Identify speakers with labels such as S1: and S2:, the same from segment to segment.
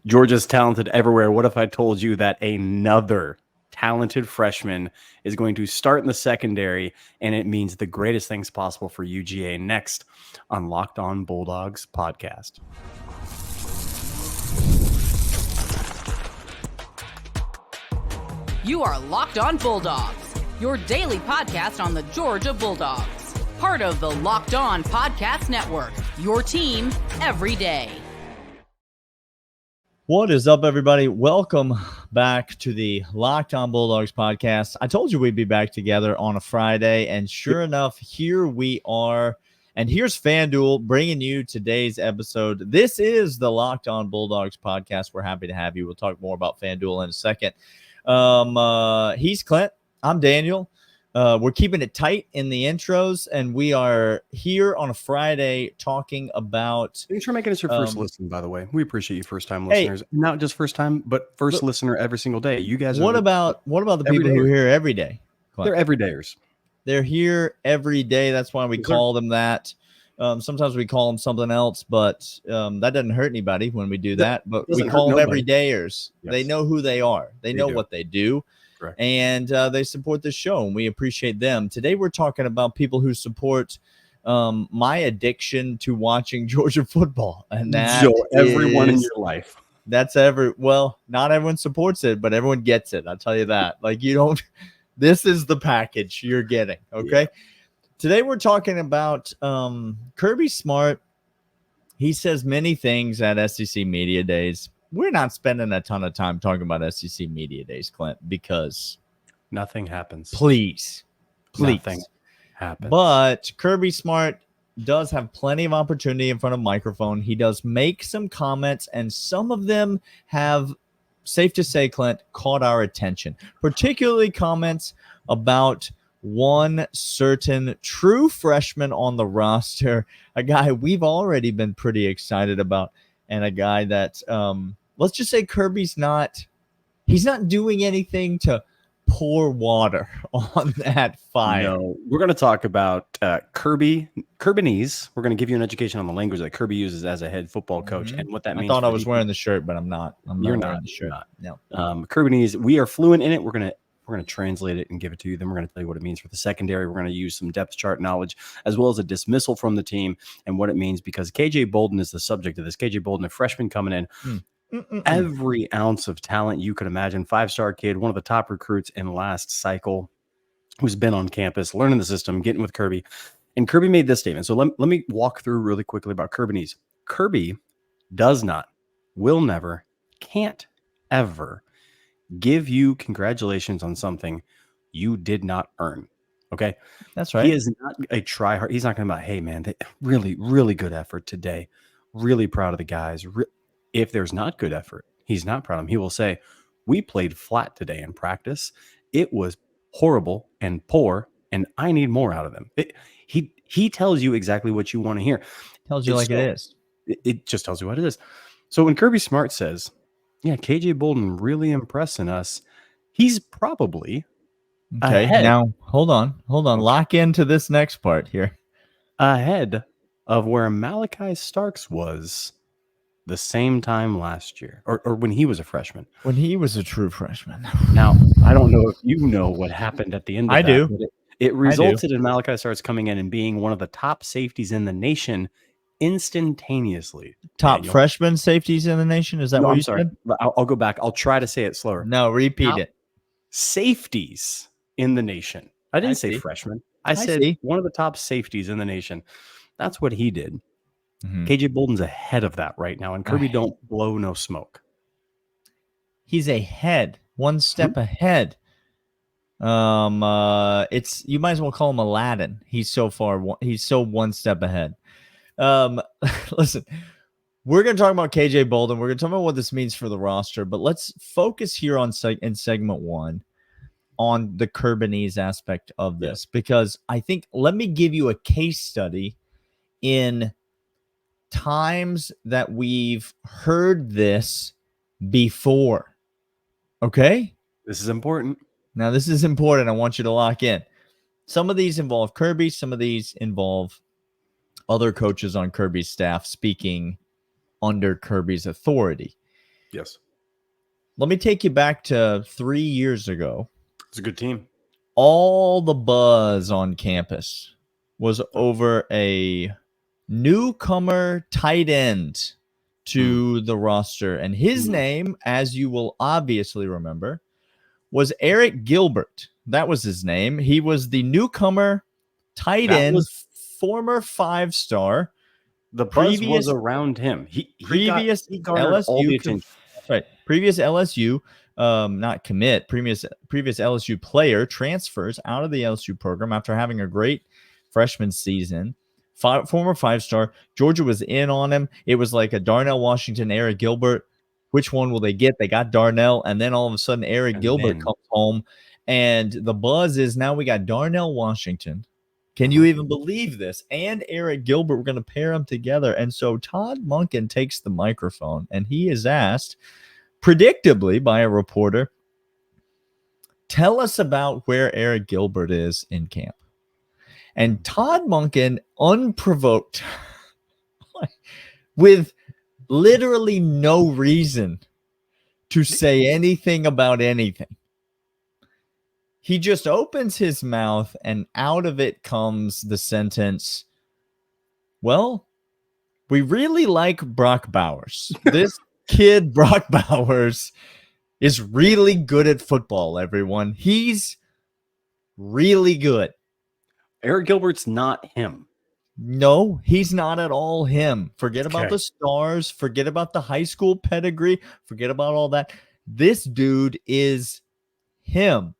S1: Georgia's talented everywhere. What if I told you that another talented freshman is going to start in the secondary, and it means the greatest things possible for UGA? Next on Locked On Bulldogs podcast.
S2: You are Locked On Bulldogs, your daily podcast on the Georgia Bulldogs. Part of the Locked On Podcast Network, your team every day.
S3: What is up, everybody? Welcome back to the Locked On Bulldogs podcast. I told you we'd be back together on a Friday, and sure enough, here we are. And here's FanDuel bringing you today's episode. This is the Locked On Bulldogs podcast. We're happy to have you. We'll talk more about FanDuel in a second. He's Clint. I'm Daniel. We're keeping it tight in the intros, and we are here on a Friday talking about.
S1: Thanks for making us your first listen, by the way. We appreciate you, first-time listeners. Not just first time, but first listener every single day. You guys.
S3: What about the people who are here every day?
S1: They're everydayers.
S3: They're here every day. That's why we call them that. Sometimes we call them something else, but that doesn't hurt anybody when we do that. But we call them everydayers. Yes. They know who they are. They know what they do. Correct. And they support the show, and we appreciate them. Today, we're talking about people who support my addiction to watching Georgia football, and that
S1: everyone in your life.
S3: That's not everyone supports it, but everyone gets it. I'll tell you that. Like, you don't. This is the package you're getting. Okay. Yeah. Today, we're talking about Kirby Smart. He says many things at SEC Media Days. We're not spending a ton of time talking about SEC Media Days, Clint, because
S1: nothing happens.
S3: Please.
S1: Nothing happens.
S3: But Kirby Smart does have plenty of opportunity in front of a microphone. He does make some comments, and some of them have, safe to say, Clint, caught our attention, particularly comments about one certain true freshman on the roster, a guy we've already been pretty excited about, and a guy that let's just say Kirby's he's not doing anything to pour water on that fire.
S1: No, we're going to talk about Kirbynese. We're going to give you an education on the language that Kirby uses as a head football coach and what that means.
S3: I thought I was wearing the shirt, but I'm not.
S1: You're not wearing the shirt. No. Kirbynese, we are fluent in it. We're going to translate it and give it to you. Then we're going to tell you what it means for the secondary. We're going to use some depth chart knowledge, as well as a dismissal from the team and what it means, because KJ Bolden is the subject of this. KJ Bolden, a freshman coming in, every ounce of talent you could imagine. 5-star kid, one of the top recruits in last cycle, who's been on campus, learning the system, getting with Kirby. And Kirby made this statement. So let me walk through really quickly about Kirbynese. Kirby does not, will never, can't ever give you congratulations on something you did not earn. Okay.
S3: That's right.
S1: He is not a try hard. He's not going to be like, hey man, really, really good effort today. Really proud of the guys. If there's not good effort, he's not proud of them. He will say, we played flat today in practice. It was horrible and poor, and I need more out of them. He tells you exactly what you want to hear.
S3: Tells you it is.
S1: It just tells you what it is. So when Kirby Smart says, yeah, KJ Bolden really impressing us, he's probably ahead.
S3: Now, hold on. Lock into this next part here.
S1: Ahead of where Malachi Starks was the same time last year, or when he was a freshman.
S3: When he was a true freshman.
S1: Now, I don't know if you know what happened at the end of that.
S3: Do.
S1: But it resulted in Malachi Starks coming in and being one of the top safeties in the nation instantaneously.
S3: Top freshman safeties in the nation? Is that what you said?
S1: I'll go back. I'll try to say it slower.
S3: No, repeat it.
S1: Safeties in the nation. I didn't say freshmen. I said one of the top safeties in the nation. That's what he did. Mm-hmm. KJ Bolden's ahead of that right now, and Kirby don't blow no smoke.
S3: He's ahead, one step ahead. It's, you might as well call him Aladdin. He's so one step ahead. Listen, we're going to talk about KJ Bolden. We're going to talk about what this means for the roster, but let's focus here on in segment one on the Kirbynese aspect of this, because I think, let me give you a case study in times that we've heard this before. Okay?
S1: This is important.
S3: Now, this is important. I want you to lock in. Some of these involve Kirby. Some of these involve other coaches on Kirby's staff speaking under Kirby's authority.
S1: Yes.
S3: Let me take you back to 3 years ago.
S1: It's a good team.
S3: All the buzz on campus was over a newcomer tight end to the roster. And his name, as you will obviously remember, was Eric Gilbert. That was his name. He was the newcomer tight end, former 5-star.
S1: The buzz was around him. He garnered
S3: LSU,
S1: all the attention.
S3: Right. Previous LSU, not commit, previous LSU player transfers out of the LSU program after having a great freshman season. Former 5-star. Georgia was in on him. It was like a Darnell Washington, Eric Gilbert. Which one will they get? They got Darnell, and then all of a sudden Eric Gilbert comes home, and the buzz is now we got Darnell Washington. Can you even believe this? And Eric Gilbert, we're going to pair them together. And so Todd Monken takes the microphone, and he is asked, predictably by a reporter, tell us about where Eric Gilbert is in camp. And Todd Monken, unprovoked, with literally no reason to say anything about anything, he just opens his mouth, and out of it comes the sentence, well, we really like Brock Bowers. This kid, Brock Bowers, is really good at football, everyone. He's really good.
S1: Eric Gilbert's not him.
S3: No, he's not at all him. Forget about the stars. Forget about the high school pedigree. Forget about all that. This dude is him.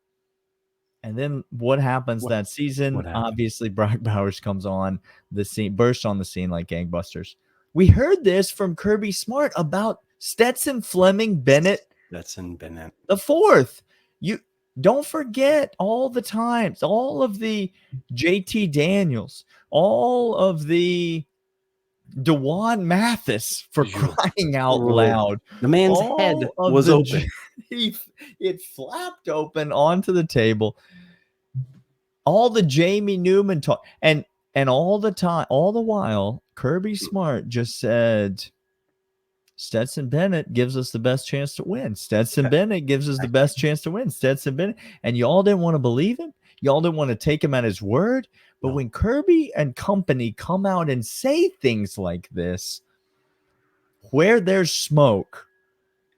S3: And then what happens that season? Obviously, Brock Bowers comes on the scene, bursts on the scene like gangbusters. We heard this from Kirby Smart about Stetson Fleming Bennett. The fourth. You don't forget all the times, all of the JT Daniels, all of the DeJuan Mathis, for crying out loud.
S1: The man's head was open.
S3: It flapped open onto the table. All the Jamie Newman talk, and all the time, all the while, Kirby Smart just said, Stetson Bennett gives us the best chance to win. Stetson Bennett gives us the best chance to win. Stetson Bennett. And y'all didn't want to believe him. Y'all didn't want to take him at his word. But when Kirby and company come out and say things like this, where there's smoke,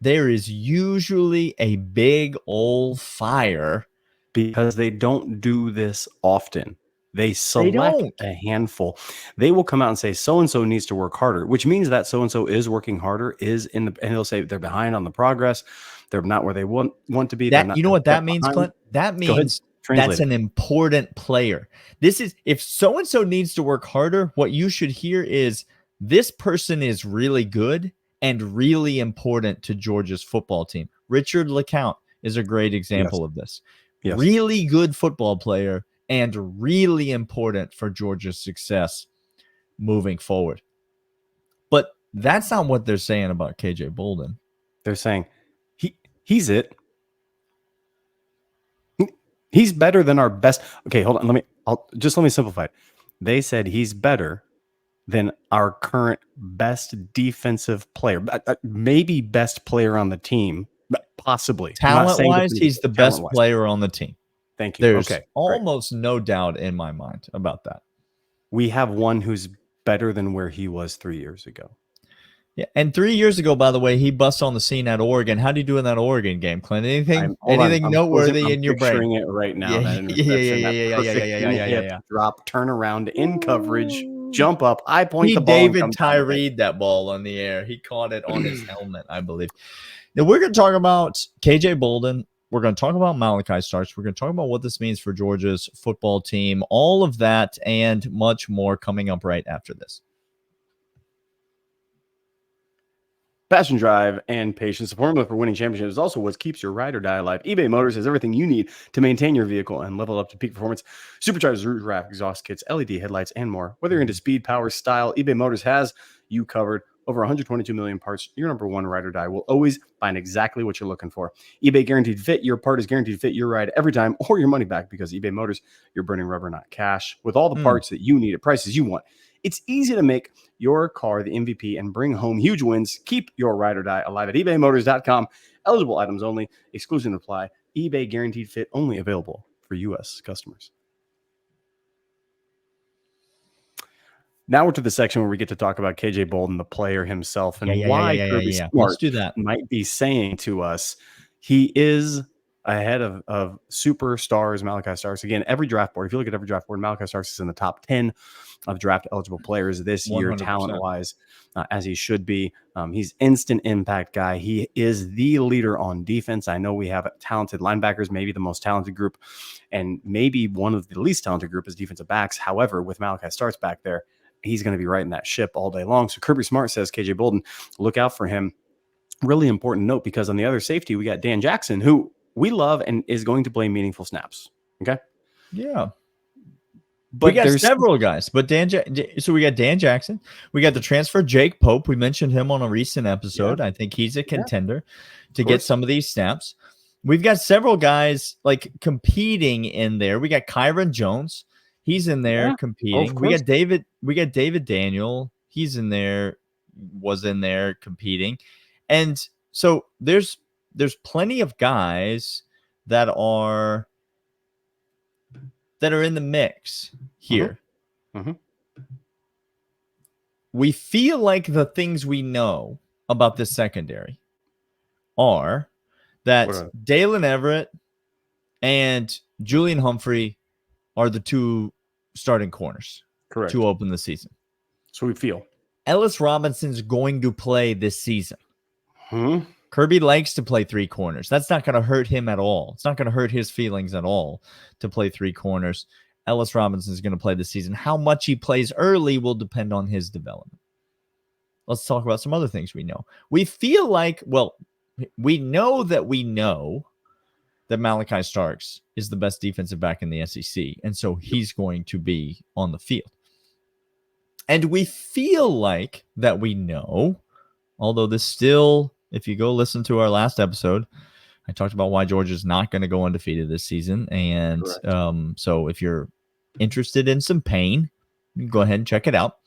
S3: there is usually a big old fire.
S1: Because they don't do this often. They select a handful. They will come out and say, so-and-so needs to work harder, which means that so-and-so is working harder, and they'll say they're behind on the progress. They're not where they want to be.
S3: You know what that means, Clint? That means that's an important player. This is, if so-and-so needs to work harder, what you should hear is, this person is really good and really important to Georgia's football team. Richard LeCount is a great example of this. Yes. Really good football player and really important for Georgia's success moving forward. But that's not what they're saying about KJ Bolden.
S1: They're saying he's it. He's better than our best. Okay, hold on. Let me simplify it. They said he's better than our current best defensive player, maybe best player on the team, possibly.
S3: Talent-wise, he's the best player on the team.
S1: Thank you.
S3: There's almost no doubt in my mind about that.
S1: We have one who's better than where he was 3 years ago.
S3: Yeah, and 3 years ago, by the way, he busts on the scene at Oregon. How do you do in that Oregon game, Clint? Anything noteworthy in your brain?
S1: I'm picturing it right now.
S3: Yeah.
S1: Drop, turn around, in coverage, jump up. I point the ball.
S3: David Tyree that ball on the air. He caught it on his helmet, I believe. Now we're going to talk about KJ Bolden. We're going to talk about Malachi Starks. We're going to talk about what this means for Georgia's football team. All of that and much more coming up right after this.
S1: Passion, drive, and patience. The formula for winning championships is also what keeps your ride or die alive. eBay Motors has everything you need to maintain your vehicle and level up to peak performance. Superchargers, roof rack, exhaust kits, LED headlights, and more. Whether you're into speed, power, style, eBay Motors has you covered. Over 122 million parts. Your number one ride or die will always find exactly what you're looking for. eBay Guaranteed Fit. Your part is guaranteed to fit your ride every time, or your money back, because eBay Motors, you're burning rubber, not cash. With all the parts that you need at prices you want. It's easy to make your car the MVP and bring home huge wins. Keep your ride or die alive at ebaymotors.com. Eligible items only. Exclusion apply. eBay guaranteed fit only available for U.S. customers. Now we're to the section where we get to talk about KJ Bolden, the player himself, and why Kirby Smart
S3: Let's do that.
S1: might be saying to us he is ahead of superstars Malachi Starks. Again, every draft board, if you look at every draft board, Malachi Starks is in the top 10 of draft eligible players this year,
S3: 100%.
S1: talent-wise, as he should be. He's instant impact guy. He is the leader on defense. I know we have talented linebackers, maybe the most talented group, and maybe one of the least talented group is defensive backs. However, with Malachi Starks back there, he's going to be riding that ship all day long. So Kirby Smart says KJ Bolden, look out for him. Really important note, because on the other safety, we got Dan Jackson, who we love and is going to play meaningful snaps. Okay.
S3: Yeah.
S1: But
S3: we got several guys, but so we got Dan Jackson. We got the transfer Jake Pope. We mentioned him on a recent episode. I think he's a contender to get some of these snaps. We've got several guys like competing in there. We got Kyron Jones. He's in there competing. We got David Daniel. He's in there, was in there competing. And so there's plenty of guys that are in the mix here. We feel like the things we know about this secondary are that Dalen Everett and Julian Humphrey are the two starting corners to open the season.
S1: So we feel
S3: Ellis Robinson's going to play this season. Kirby likes to play three corners. That's not going to hurt him at all. It's not going to hurt his feelings at all to play three corners. Ellis Robinson is going to play this season. How much he plays early will depend on his development. Let's talk about some other things we know. We feel like, we know that Malachi Starks is the best defensive back in the SEC, and so he's going to be on the field. And we feel like that we know, although this still, if you go listen to our last episode, I talked about why Georgia's not going to go undefeated this season. And so if you're interested in some pain, you can go ahead and check it out.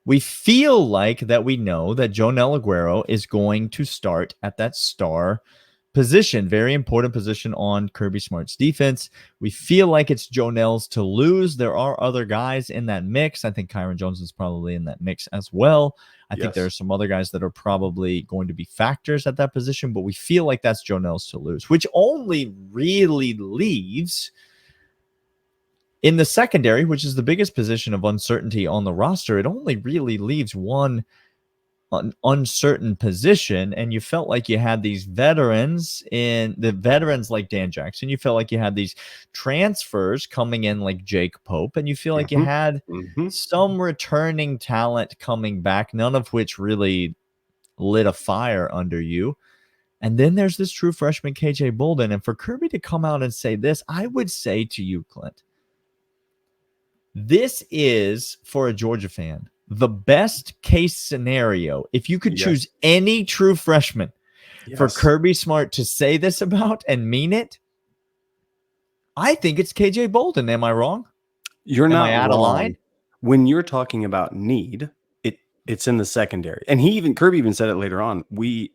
S3: We feel like that we know that Jonel Aguero is going to start at that star position, very important position on Kirby Smart's defense. We feel like it's Jonel's to lose. There are other guys in that mix. I think Kyron Jones is probably in that mix as well. I think there are some other guys that are probably going to be factors at that position, but we feel like that's Jonel's to lose, which only really leaves in the secondary, which is the biggest position of uncertainty on the roster. It only really leaves one uncertain position, and you felt like you had these veterans like Dan Jackson. You felt like you had these transfers coming in like Jake Pope, and you feel like you had some returning talent coming back, none of which really lit a fire under you. And then there's this true freshman KJ Bolden, and for Kirby to come out and say this, I would say to you, Clint, this is, for a Georgia fan, the best case scenario. If you could choose any true freshman for Kirby Smart to say this about and mean it, I think it's KJ Bolden. Am I wrong?
S1: You're not out of line. When you're talking about need, it's in the secondary. And Kirby even said it later on. We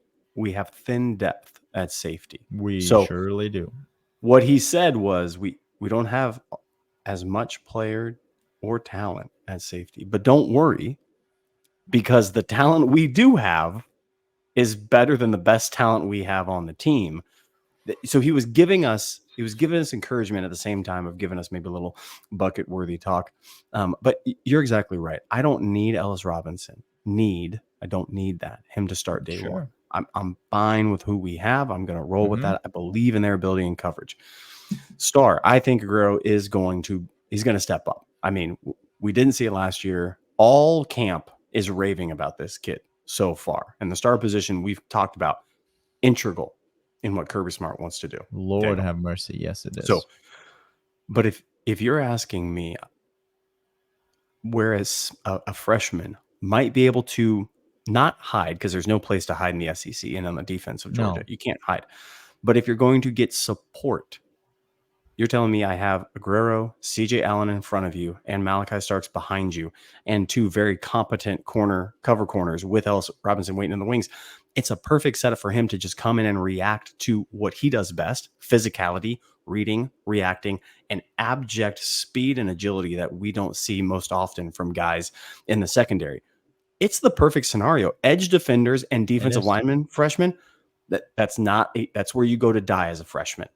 S1: have thin depth at safety.
S3: We surely do.
S1: What he said was we don't have as much player or talent at safety, but don't worry, because the talent we do have is better than the best talent we have on the team. So he was giving us encouragement at the same time of giving us maybe a little bucket worthy talk. But you're exactly right. I don't need Ellis Robinson. I don't need him to start day one. I'm fine with who we have. I'm going to roll with that. I believe in their ability and coverage. Star, I think Aguero he's going to step up. I mean, we didn't see it last year. All camp is raving about this kid so far. And the star position we've talked about, integral in what Kirby Smart wants to do.
S3: Lord have mercy. Yes, it is.
S1: So, but if you're asking me, whereas a freshman might be able to not hide, because there's no place to hide in the SEC and on the defense of Georgia, you can't hide. But if you're going to get support You're telling me I have Aguero, CJ Allen in front of you, and Malachi Starks behind you, and two very competent cover corners with Ellis Robinson waiting in the wings. It's a perfect setup for him to just come in and react to what he does best: physicality, reading, reacting, and abject speed and agility that we don't see most often from guys in the secondary. It's the perfect scenario. Edge defenders and defensive linemen, freshmen, that's where you go to die as a freshman.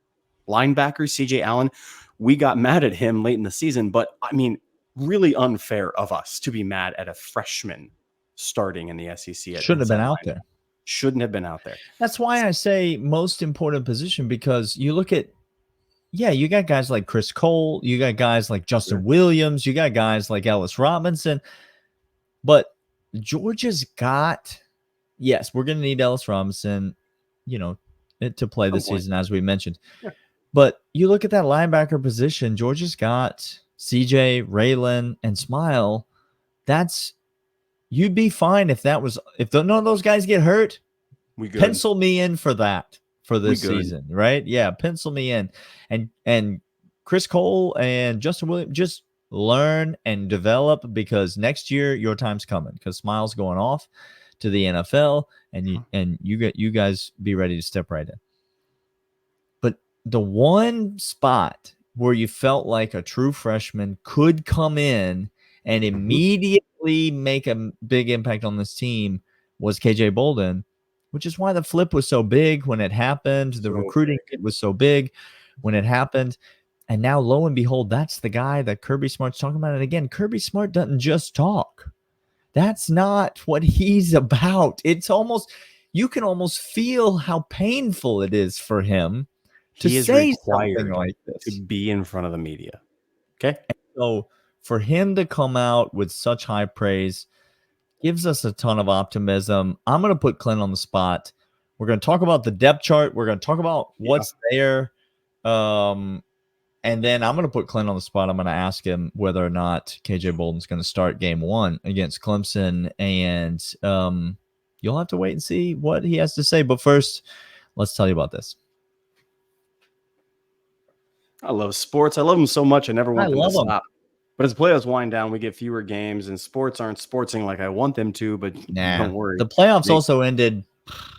S1: Linebacker CJ Allen, we got mad at him late in the season, but I mean, really unfair of us to be mad at a freshman starting in the SEC.
S3: Shouldn't have been out there.
S1: Shouldn't have been out there.
S3: That's why I say most important position, because you look at, you got guys like Chris Cole, you got guys like Justin Williams, you got guys like Ellis Robinson, but Georgia's got, yes, we're going to need Ellis Robinson, to play this season, as we mentioned. Yeah. But you look at that linebacker position, Georgia's got CJ, Raylan, and Smile. You'd be fine if none of those guys get hurt. Pencil me in for that for this season, right? Yeah, pencil me in. And Chris Cole and Justin Williams, just learn and develop, because next year your time's coming, because Smile's going off to the NFL, and you guys be ready to step right in. But the one spot where you felt like a true freshman could come in and immediately make a big impact on this team was KJ Bolden, which is why the flip was so big when it happened. The recruiting was so big when it happened. And now, lo and behold, that's the guy that Kirby Smart's talking about. And again, Kirby Smart doesn't just talk. That's not what he's about. It's almost, you can almost feel how painful it is for him to say something like this,
S1: to be in front of the media. Okay.
S3: And so for him to come out with such high praise gives us a ton of optimism. I'm going to put Clint on the spot. We're going to talk about the depth chart. We're going to talk about what's there. And then I'm going to put Clint on the spot. I'm going to ask him whether or not KJ Bolden's going to start game 1 against Clemson. And you'll have to wait and see what he has to say. But first, let's tell you about this.
S1: I love sports. I love them so much. I never want them to stop. But as playoffs wind down, we get fewer games, and sports aren't sportsing like I want them to. But don't worry.
S3: The playoffs also ended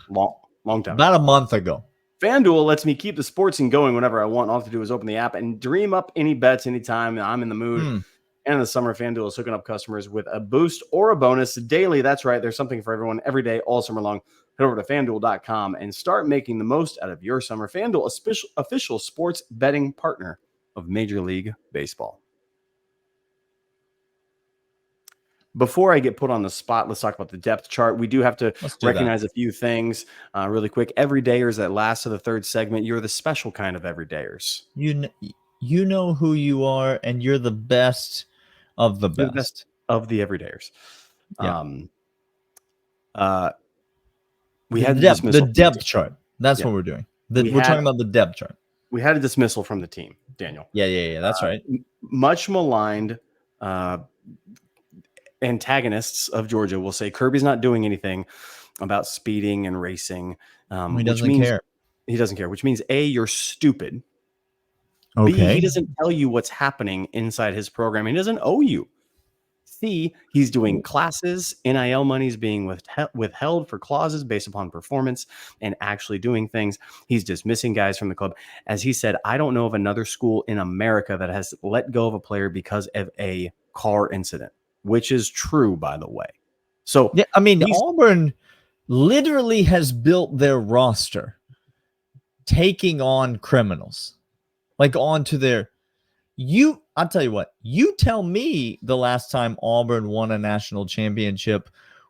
S1: long time
S3: about a month ago.
S1: FanDuel lets me keep the sportsing going whenever I want. All I have to do is open the app and dream up any bets anytime I'm in the mood. And in the summer, FanDuel is hooking up customers with a boost or a bonus daily. That's right. There's something for everyone every day, all summer long. Head over to FanDuel.com and start making the most out of your summer. FanDuel, official sports betting partner of Major League Baseball. Before I get put on the spot, let's talk about the depth chart. We do have to recognize a few things really quick. Everydayers that last to the third segment. You're the special kind of everydayers.
S3: You know who you are, and you're the best of the best.
S1: The best of the everydayers.
S3: Yeah.
S1: We had
S3: the depth chart. That's what we're doing. We're talking about the depth chart.
S1: We had a dismissal from the team, Daniel.
S3: Yeah. That's right.
S1: Much maligned antagonists of Georgia will say Kirby's not doing anything about speeding and racing.
S3: He doesn't care.
S1: He doesn't care, which means A, you're stupid.
S3: Okay.
S1: B, he doesn't tell you what's happening inside his program. He doesn't owe you. C, he's doing classes, NIL money's being withheld for clauses based upon performance and actually doing things. He's dismissing guys from the club. As he said, I don't know of another school in America that has let go of a player because of a car incident, which is true, by the way. So,
S3: yeah, I mean, Auburn literally has built their roster taking on criminals, like onto their. I'll tell you what, you tell me the last time Auburn won a national championship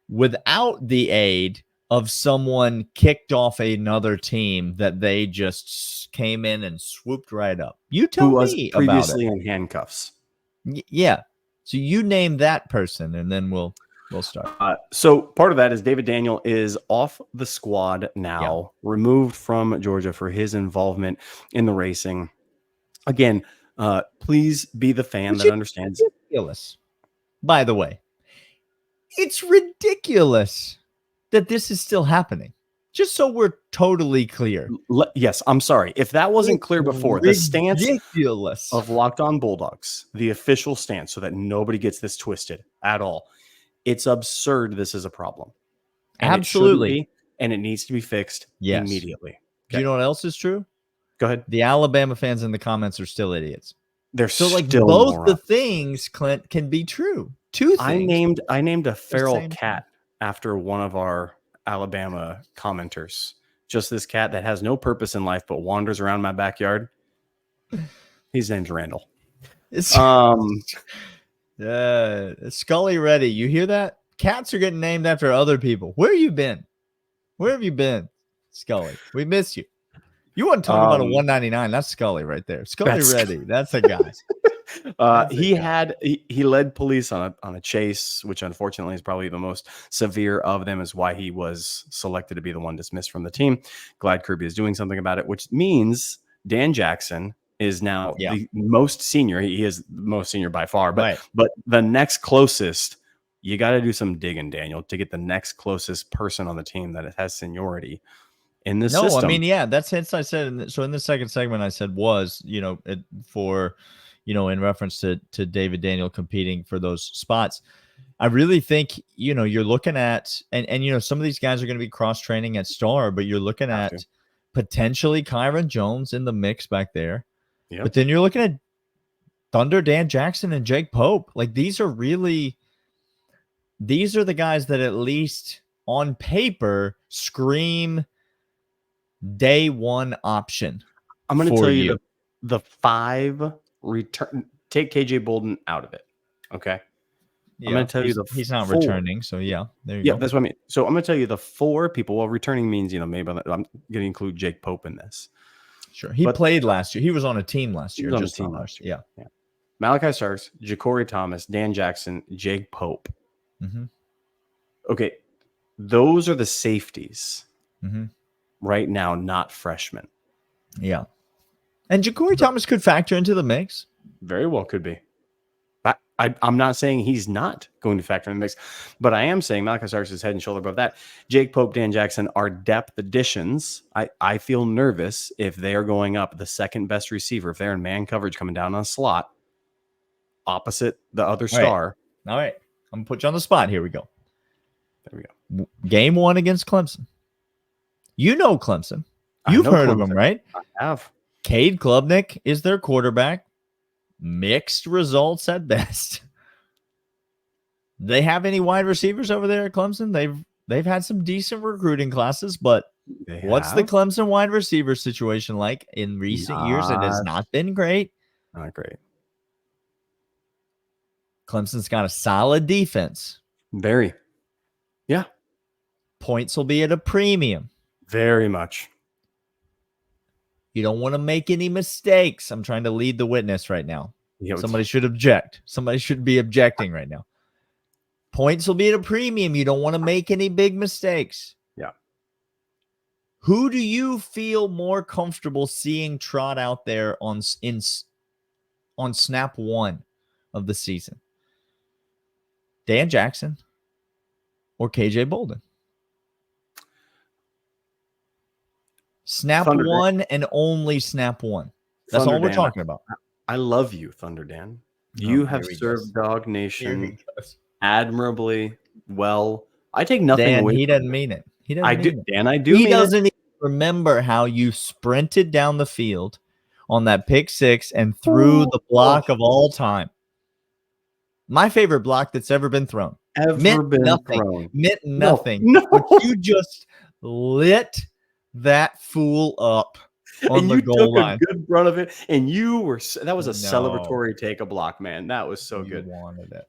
S3: without the aid of someone kicked off another team that they just came in and swooped right up. You tell me about it. Who was
S1: previously in handcuffs.
S3: Yeah. So you name that person, and then we'll start.
S1: So part of that is David Daniel is off the squad now, removed from Georgia for his involvement in the racing. Again, please be the fan that understands.
S3: Ridiculous. By the way, it's ridiculous that this is still happening. Just so we're totally clear.
S1: Yes, I'm sorry. If that wasn't clear before, the stance
S3: ridiculous
S1: of Locked On Bulldogs, the official stance, so that nobody gets this twisted at all. It's absurd. This is a problem. And
S3: Absolutely.
S1: It shouldn't be, and it needs to be fixed immediately.
S3: Do you know what else is true?
S1: Go ahead.
S3: The Alabama fans in the comments are still idiots.
S1: They're
S3: so like
S1: still
S3: both
S1: morons.
S3: the things, Clint, can be true. Two things.
S1: I named a feral cat after one of our Alabama commenters. Just this cat that has no purpose in life but wanders around my backyard. His name's Randall.
S3: Scully Ready. You hear that? Cats are getting named after other people. Where you been? Where have you been, Scully? We miss you. You want to talk about a 199? That's Scully right there. Scully Ready. That's a guy.
S1: He led police on a chase, which unfortunately is probably the most severe of them, is why he was selected to be the one dismissed from the team. Glad Kirby is doing something about it, which means Dan Jackson is now the most senior. He is the most senior by far, but the next closest, you got to do some digging, Daniel, to get the next closest person on the team that has seniority in this system.
S3: I mean, that's hence I said. So in the second segment, I said in reference to David Daniel competing for those spots. I really think, you're looking at, and some of these guys are going to be cross-training at Star, but you're looking at potentially Kyron Jones in the mix back there. Yep. But then you're looking at Thunder, Dan Jackson, and Jake Pope. Like, these are the guys that at least on paper scream day one option.
S1: I'm going to tell you the 5 return. Take KJ Bolden out of it. Okay.
S3: Yeah,
S1: I'm going to tell you
S3: he's not returning. So there you go.
S1: That's what I mean. So I'm going to tell you the 4 people. Well, returning means, maybe I'm going to include Jake Pope in this.
S3: Sure. He played last year. He was on a team last year.
S1: Yeah. Malachi Starks, Ja'Cory Thomas, Dan Jackson, Jake Pope.
S3: Mm-hmm.
S1: Okay. Those are the safeties right now, not freshmen.
S3: Yeah. And Ja'Cory Thomas could factor into the mix.
S1: Very well could be. I'm not saying he's not going to factor in the mix, but I am saying Malachi Starks is head and shoulder above that. Jake Pope, Dan Jackson are depth additions. I feel nervous if they are going up the second best receiver, if they're in man coverage coming down on a slot opposite the other star.
S3: All right. I'm going to put you on the spot. Here we go.
S1: There we go.
S3: Game 1 against Clemson. You know Clemson. You've heard of them, right?
S1: I have.
S3: Cade Klubnik is their quarterback. Mixed results at best. They have any wide receivers over there at Clemson? They've had some decent recruiting classes, but what's the Clemson wide receiver situation like in recent years? It has not been great.
S1: Not great.
S3: Clemson's got a solid defense.
S1: Very. Yeah.
S3: Points will be at a premium.
S1: Very much.
S3: You don't want to make any mistakes. I'm trying to lead the witness right now. Somebody should object. Somebody should be objecting right now. Points will be at a premium. You don't want to make any big mistakes.
S1: Yeah.
S3: Who do you feel more comfortable seeing trot out there on snap 1 of the season? Dan Jackson or KJ Bolden? Snap Thunder 1 Dan. And only snap 1. That's Thunder all we're Dan. Talking about.
S1: I love you, Thunder Dan. You have served Dog Nation admirably well. I take nothing
S3: Dan,
S1: away.
S3: He doesn't mean it. He doesn't.
S1: I
S3: mean
S1: do,
S3: it.
S1: Dan. I do.
S3: He doesn't even remember how you sprinted down the field on that pick 6 and threw the block of all time. My favorite block that's ever been thrown. Meant nothing.
S1: No.
S3: But you just lit that fool up on the goal line.
S1: A good run of it, and that was a celebratory take a block, man. That was so good.
S3: Wanted it.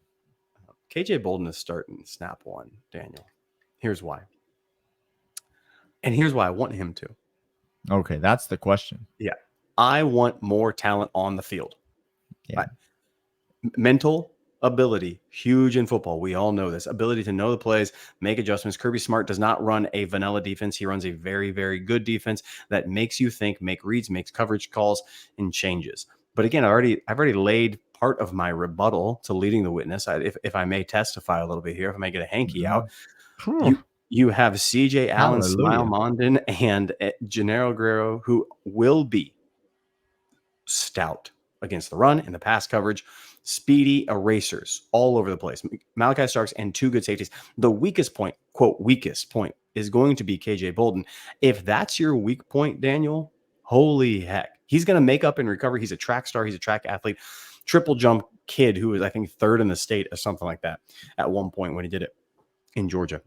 S1: KJ Bolden is starting snap 1, Daniel. Here's why. And here's why I want him to.
S3: Okay, that's the question.
S1: Yeah. I want more talent on the field.
S3: Yeah.
S1: Mental ability, huge in football. We all know this. Ability to know the plays, make adjustments. Kirby Smart does not run a vanilla defense. He runs a very, very good defense that makes you think, make reads, makes coverage calls, and changes. But again, I've already laid part of my rebuttal to leading the witness. If I may testify a little bit here, if I may get a hanky out, You have CJ Allen, Smile
S3: Hallelujah.
S1: Mondon, and Gennaro Guerrero, who will be stout against the run and the pass coverage. Speedy erasers all over the place. Malachi Starks and 2 good safeties. The weakest point, quote, weakest point is going to be KJ Bolden. If that's your weak point, Daniel, holy heck. He's going to make up and recover. He's a track star. He's a track athlete. Triple jump kid who was, I think, 3rd in the state or something like that at one point when he did it in Georgia.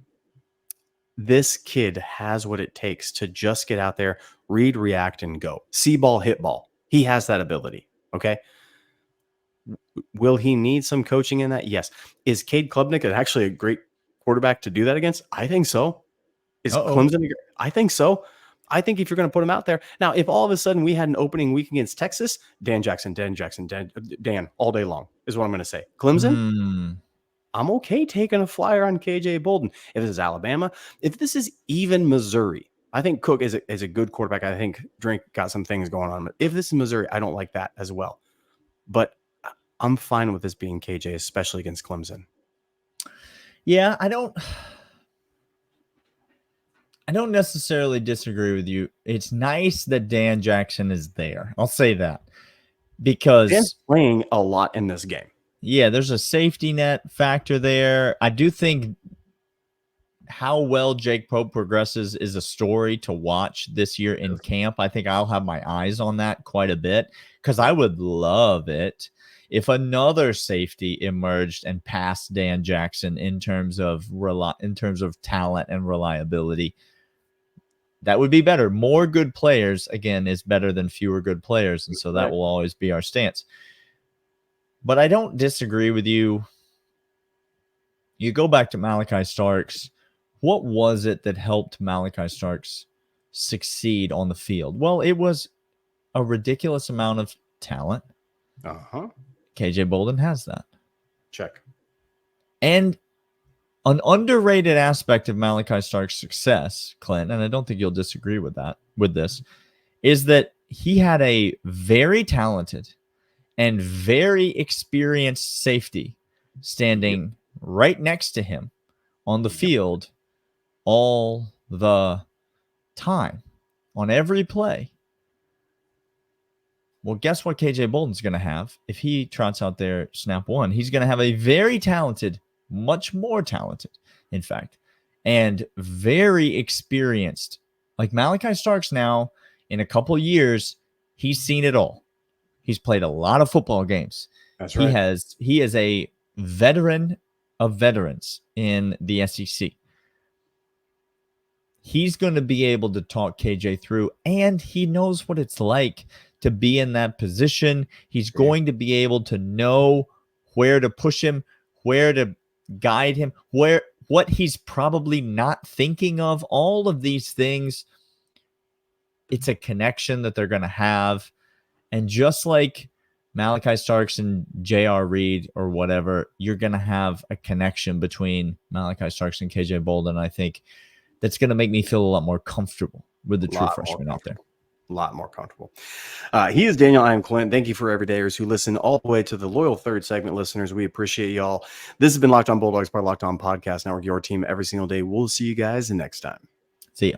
S1: This kid has what it takes to just get out there, read, react, and go. See ball, hit ball. He has that ability. Okay. Will he need some coaching in that? Yes. Is Cade Klubnik actually a great quarterback to do that against? I think so. Is Clemson? I think so. I think if you're going to put him out there. Now, if all of a sudden we had an opening week against Texas, Dan Jackson, all day long is what I'm going to say. Clemson, I'm okay taking a flyer on KJ Bolden. If this is Alabama, if this is even Missouri, I think Cook is a good quarterback. I think Drink got some things going on. But if this is Missouri, I don't like that as well. But I'm fine with this being KJ, especially against Clemson.
S3: Yeah, I don't necessarily disagree with you. It's nice that Dan Jackson is there. I'll say that. Because
S1: Dan's playing a lot in this game.
S3: Yeah, there's a safety net factor there. I do think how well Jake Pope progresses is a story to watch this year in camp. I think I'll have my eyes on that quite a bit because I would love it if another safety emerged and passed Dan Jackson in terms of talent and reliability. That would be better. More good players, again, is better than fewer good players, and so that will always be our stance. But I don't disagree with you. You go back to Malachi Starks. What was it that helped Malachi Starks succeed on the field? Well, it was a ridiculous amount of talent. KJ Bolden has that.
S1: Check.
S3: And an underrated aspect of Malachi Starks' success, Clint, and I don't think you'll disagree with this, is that he had a very talented and very experienced safety standing right next to him on the field all the time, on every play. Well, guess what KJ Bolden's going to have if he trots out there snap one? He's going to have a very talented, much more talented, in fact, and very experienced. Like Malachi Starks now, in a couple years, he's seen it all. He's played a lot of football games.
S1: That's right.
S3: He is a veteran of veterans in the SEC. He's going to be able to talk KJ through, and he knows what it's like to be in that position. He's going to be able to know where to push him, where to guide him, what he's probably not thinking of. All of these things, it's a connection that they're going to have. And just like Malachi Starks and J.R. Reed or whatever, you're going to have a connection between Malachi Starks and KJ Bolden. I think that's going to make me feel a lot more comfortable with the true freshman out there.
S1: A lot more comfortable. He is Daniel. I am Clint. Thank you for everydayers who listen all the way to the loyal third segment listeners. We appreciate y'all. This has been Locked On Bulldogs, part of Locked On Podcast Network, your team every single day. We'll see you guys next time.
S3: See ya.